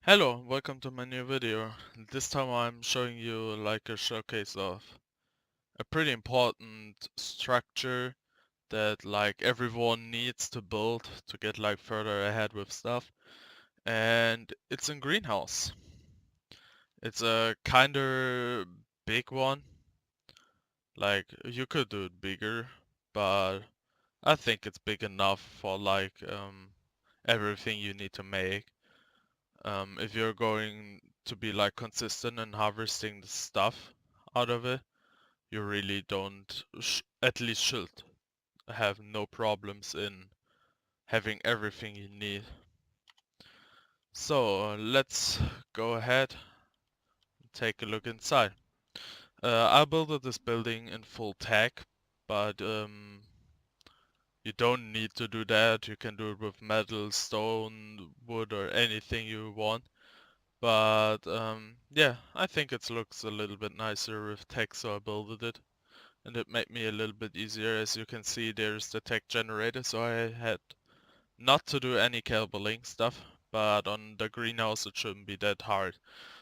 Hello, welcome to my new video. This time I'm showing you like a showcase of a pretty important structure that like everyone needs to build to get like further ahead with stuff. And it's in greenhouse. It's a kinda big one. Like you could do it bigger, but I think it's big enough for like everything you need to make. If you're going to be like consistent in harvesting the stuff out of it, you really don't, at least should, have no problems in having everything you need. So let's go ahead and take a look inside. I built this building in full tech, but you don't need to do that. You can do it with metal, stone, wood, or anything you want. But yeah, I think it looks a little bit nicer with tech, so I built it. And it made me a little bit easier. As you can see, there's the tech generator, so I had not to do any cabling stuff, but on the greenhouse it shouldn't be that hard.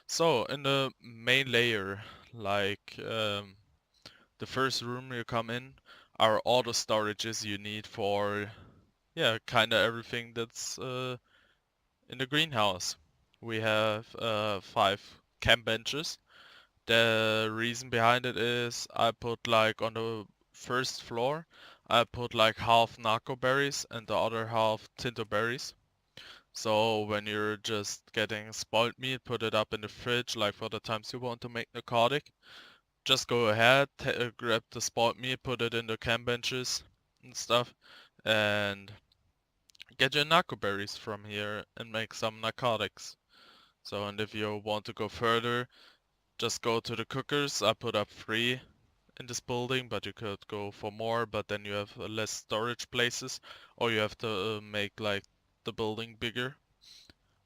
So in the main layer, like the first room you come in, are all the storages you need for, yeah, kinda everything that's in the greenhouse. We have 5 camp benches. The reason behind it is I put like on the first floor, I put like half narco berries and the other half tinto berries. So when you're just getting spoiled meat, put it up in the fridge like for the times you want to make narcotic. Just go ahead, grab the spoiled meat, put it in the camp benches and stuff, and get your narco berries from here and make some narcotics. So, and if you want to go further, just go to the cookers. I put up 3 in this building, but you could go for more, but then you have less storage places, or you have to make like the building bigger.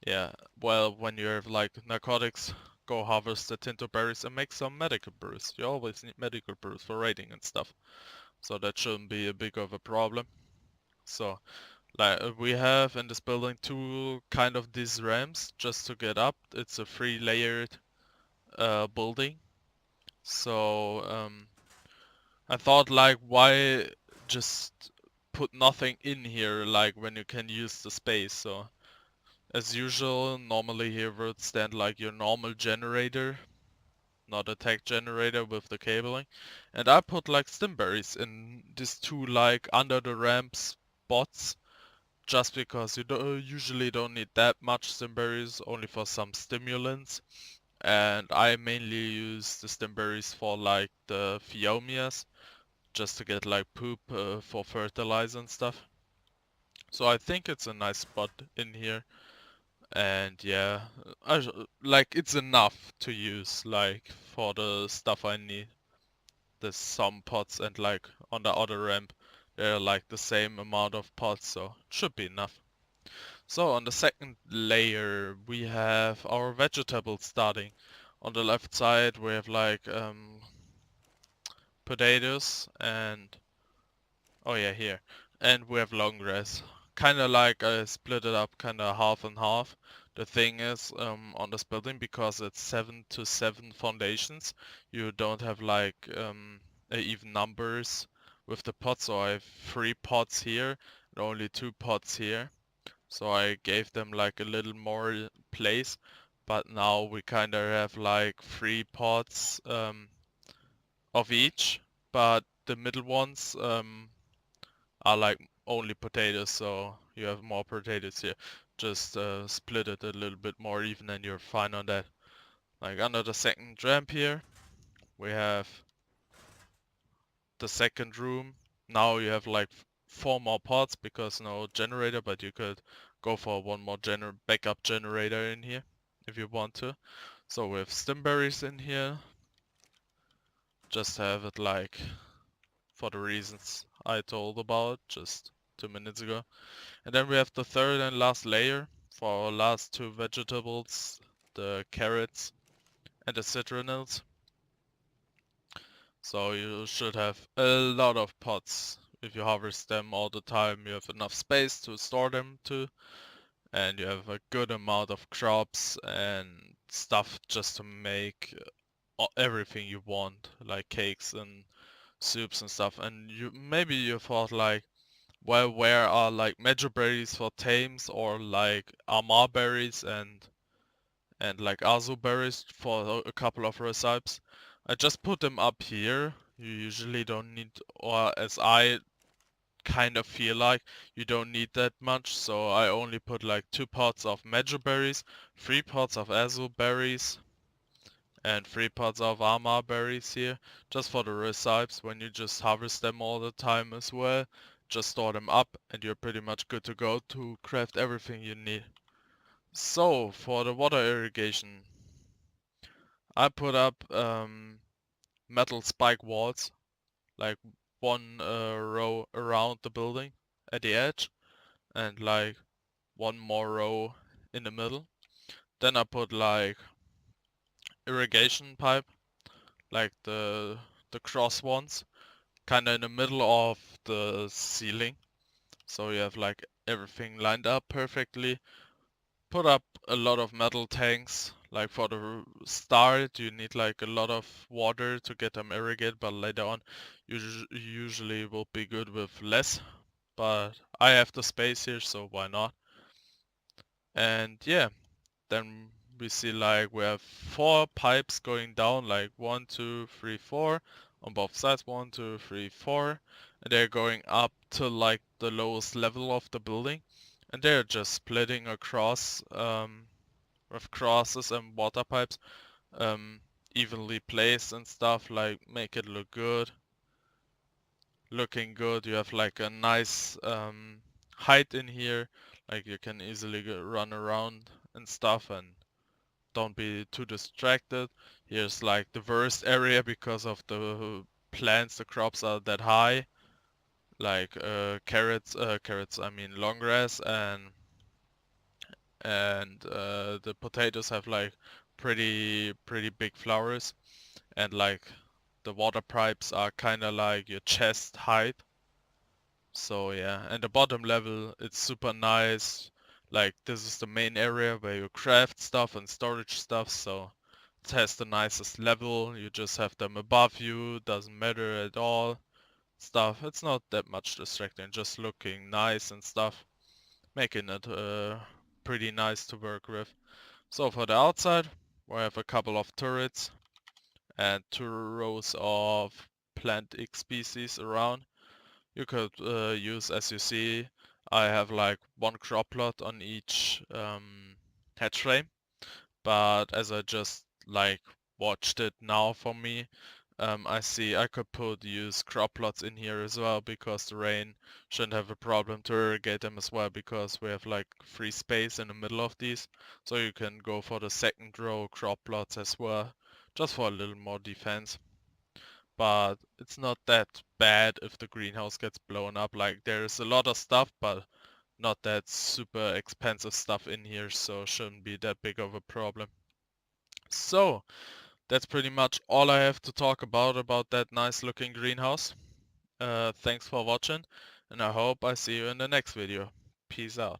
Yeah, well, when you have like narcotics, go harvest the tinto berries and make some medical brews. You always need medical brews for raiding and stuff, so that shouldn't be a big of a problem. So, like we have in this building 2 kind of these ramps just to get up. It's a 3-layered building. So I thought like why just put nothing in here like when you can use the space. So as usual, normally here would stand like your normal generator, not a tech generator with the cabling. And I put like stimberries in these 2 like under the ramp spots just because you usually don't need that much stimberries, only for some stimulants. And I mainly use the stimberries for like the Phiomias, just to get like poop for fertilizer and stuff. So I think it's a nice spot in here. And yeah, like it's enough to use like for the stuff I need. There's some pots and like on the other ramp there are like the same amount of pots, so it should be enough. So on the second layer we have our vegetables starting. On the left side we have like potatoes and oh yeah, here. And we have long grass. Kinda like I split it up kinda half and half. The thing is, on this building, because it's 7 to 7 foundations, you don't have like even numbers with the pots. So I have 3 pots here and only 2 pots here. So I gave them like a little more place. But now we kinda have like 3 pots of each. But the middle ones are like only potatoes, so you have more potatoes here. Just split it a little bit more even and you're fine on that. Like under the second ramp here, we have the second room. Now you have like 4 more pots because no generator, but you could go for one more backup generator in here if you want to. So we have stimberries in here. Just have it like for the reasons I told about just 2 minutes ago. And then we have the third and last layer for our last 2 vegetables, the carrots and the citronels. So you should have a lot of pots. If you harvest them all the time, you have enough space to store them to. and you have a good amount of crops and stuff just to make everything you want, like cakes and soups and stuff. And maybe you thought like, well, where are like medjool berries for tames, or like amar berries and like azu berries for a couple of recipes? I just put them up here. You usually don't need, or as I kind of feel like, you don't need that much, so I only put like 2 pots of medjool berries, 3 pots of azu berries, and 3 pots of amar berries here, just for the recipes. When you just harvest them all the time as well, just store them up and you're pretty much good to go to craft everything you need. So for the water irrigation, I put up metal spike walls, like one row around the building at the edge, and like one more row in the middle. Then I put like irrigation pipe, like the cross ones, kind of in the middle of the ceiling. So you have like everything lined up perfectly. Put up a lot of metal tanks. Like for the start, you need like a lot of water to get them irrigated, but later on, you usually will be good with less. But I have the space here, so why not? And yeah, then we see like we have 4 pipes going down, like 1, 2, 3, 4 on both sides, 1, 2, 3, 4, and they're going up to like the lowest level of the building, and they're just splitting across with crosses and water pipes, um, evenly placed and stuff, like make it look good. Looking good. You have like a nice height in here, like you can easily run around and stuff, and don't be too distracted. Here's like the worst area because of the plants, the crops are that high, like carrots, I mean long grass, and the potatoes have like pretty big flowers, and like the water pipes are kind of like your chest height. So yeah, and the bottom level, it's super nice. Like this is the main area where you craft stuff and storage stuff, so it has the nicest level. You just have them above you, doesn't matter at all. Stuff, it's not that much distracting, just looking nice and stuff, making it pretty nice to work with. So for the outside, we have a couple of turrets and 2 rows of plant X species around. You could use, as you see, I have like 1 crop plot on each hatch frame, but as I just like watched it now for me, I see I could use crop plots in here as well, because the rain shouldn't have a problem to irrigate them as well, because we have like free space in the middle of these, so you can go for the 2nd row crop plots as well, just for a little more defense. But it's not that bad if the greenhouse gets blown up. Like there's a lot of stuff, but not that super expensive stuff in here, so shouldn't be that big of a problem. So that's pretty much all I have to talk about that nice looking greenhouse. Thanks for watching, and I hope I see you in the next video. Peace out.